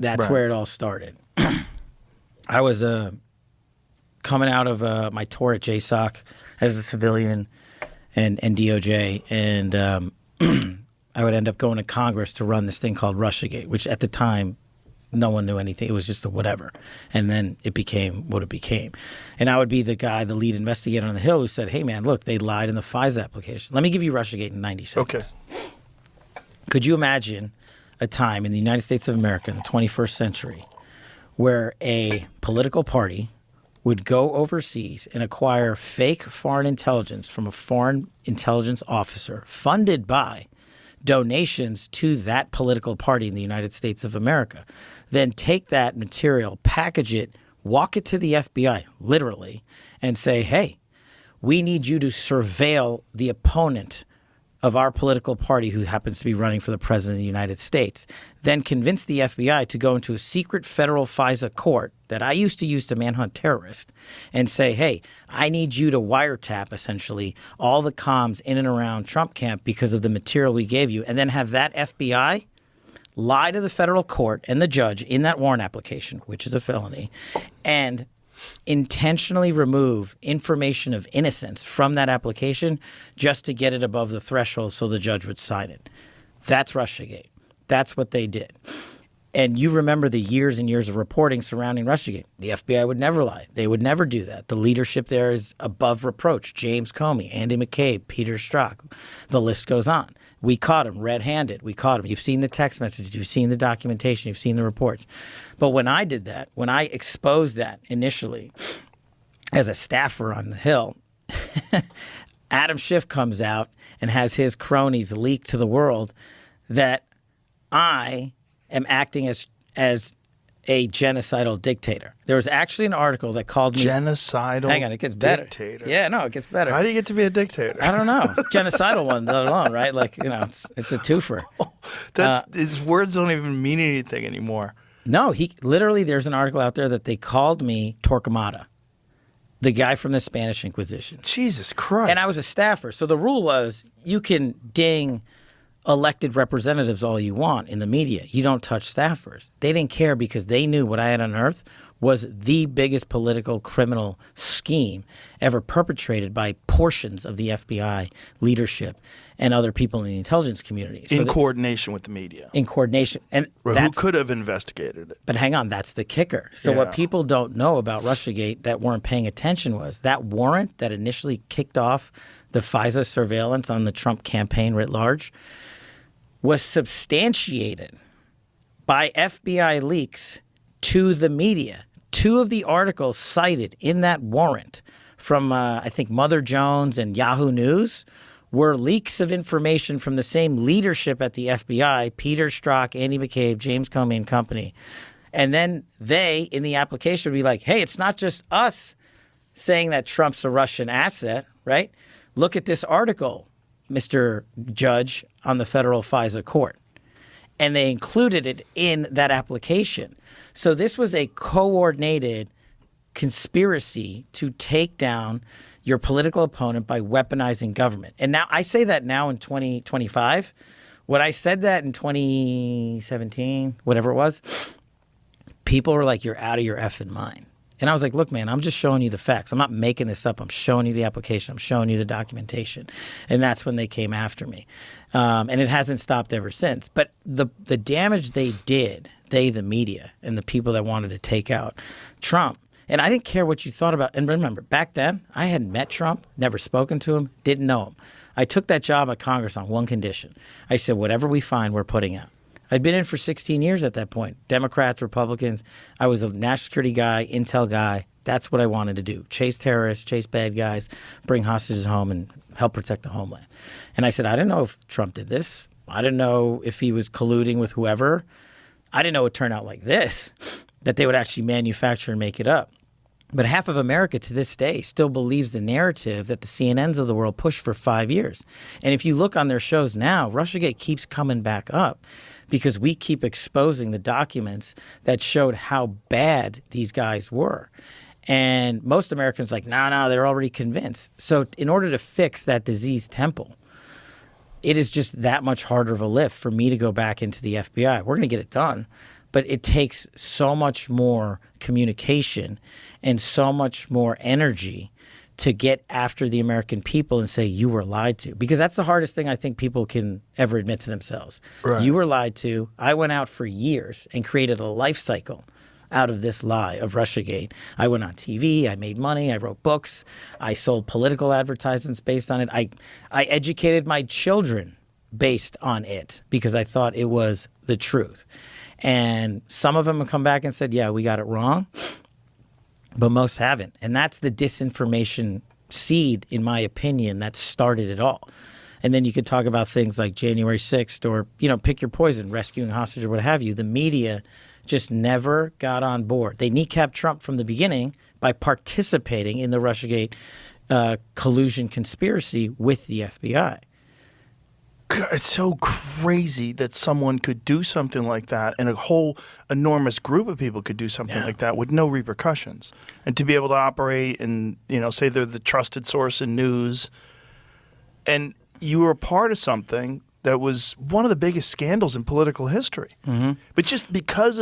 That's where it all started. I was coming out of my tour at JSOC as a civilian and DOJ, and I would end up going to Congress to run this thing called Russiagate, which at the time no one knew anything. It was just a whatever. And then it became what it became. And I would be the guy, the lead investigator on the Hill who said, hey, man, look, they lied in the FISA application. Let me give you Russiagate in 90 seconds. Okay. Could you imagine a time in the United States of America in the 21st century where a political party would go overseas and acquire fake foreign intelligence from a foreign intelligence officer funded by donations to that political party in the United States of America, then take that material, package it, walk it to the FBI, literally, and say, hey, we need you to surveil the opponent of our political party who happens to be running for the president of the United States, then convince the FBI to go into a secret federal FISA court that I used to use to manhunt terrorists and say, hey, I need you to wiretap, essentially, all the comms in and around Trump camp because of the material we gave you, and then have that FBI lie to the federal court and the judge in that warrant application, which is a felony, and intentionally remove information of innocence from that application just to get it above the threshold so the judge would sign it. That's Russiagate. That's what they did. And you remember the years and years of reporting surrounding Russiagate. The FBI would never lie. They would never do that. The leadership there is above reproach. James Comey, Andy McCabe, Peter Strzok. The list goes on. We caught him red-handed. We caught him. You've seen the text messages. You've seen the documentation. You've seen the reports. But when I did that, when I exposed that initially as a staffer on the Hill, Adam Schiff comes out and has his cronies leak to the world that I am acting as a genocidal dictator. There was actually an article that called me... Genocidal Hang on, it gets better. Dictator. Yeah, no, it gets better. How do you get to be a dictator? I don't know. Genocidal one, let alone, right? Like, you know, it's a twofer. His words don't even mean anything anymore. No, he literally, there's an article out there that they called me Torquemada, the guy from the Spanish Inquisition. Jesus Christ. And I was a staffer. So the rule was you can ding elected representatives all you want in the media. You don't touch staffers. They didn't care because they knew what I had unearthed was the biggest political criminal scheme ever perpetrated by portions of the FBI leadership and other people in the intelligence community. In coordination with the media. In coordination. And who could have investigated it. But hang on, that's the kicker. So what people don't know about Russiagate that weren't paying attention was that warrant that initially kicked off the FISA surveillance on the Trump campaign writ large was substantiated by FBI leaks to the media. Two of the articles cited in that warrant from, I think, Mother Jones and Yahoo News were leaks of information from the same leadership at the FBI, Peter Strzok, Andy McCabe, James Comey and company. And then they, in the application, would be like, hey, it's not just us saying that Trump's a Russian asset, right? Look at this article, Mr. Judge, on the federal FISA court. And they included it in that application. So this was a coordinated conspiracy to take down your political opponent by weaponizing government. And now I say that now in 2025. When I said that in 2017, whatever it was, people were like, you're out of your effing mind. And I was like, look, man, I'm just showing you the facts. I'm not making this up. I'm showing you the application. I'm showing you the documentation. And that's when they came after me. And it hasn't stopped ever since. But the damage they did, they, the media, and the people that wanted to take out Trump, and I didn't care what you thought about. And remember, back then, I hadn't met Trump, never spoken to him, didn't know him. I took that job at Congress on one condition. I said, whatever we find, we're putting out. I'd been in for 16 years at that point. Democrats, Republicans. I was a national security guy, intel guy. That's what I wanted to do. Chase terrorists, chase bad guys, bring hostages home, and help protect the homeland. And I said, I didn't know if Trump did this. I didn't know if he was colluding with whoever. I didn't know it would turn out like this, that they would actually manufacture and make it up. But half of America to this day still believes the narrative that the CNNs of the world pushed for 5 years. And if you look on their shows now, Russiagate keeps coming back up because we keep exposing the documents that showed how bad these guys were. And most Americans are like, no, they're already convinced. So in order to fix that diseased temple, it is just that much harder of a lift for me to go back into the FBI. We're going to get it done. but it takes so much more communication and so much more energy to get after the American people and say you were lied to, because that's the hardest thing I think people can ever admit to themselves. Right. You were lied to. I went out for years and created a life cycle out of this lie of Russiagate. I went on TV, I made money, I wrote books, I sold political advertisements based on it. I educated my children based on it because I thought it was the truth. And some of them have come back and said, yeah, we got it wrong, but most haven't. And that's the disinformation seed, in my opinion, that started it all. And then you could talk about things like January 6th or, pick your poison, rescuing hostage or what have you. The media just never got on board. They kneecapped Trump from the beginning by participating in the Russiagate collusion conspiracy with the FBI. It's so crazy that someone could do something like that, and a whole enormous group of people could do something like that with no repercussions. And to be able to operate and, say they're the trusted source in news, and you were a part of something that was one of the biggest scandals in political history. Mm-hmm. But just because of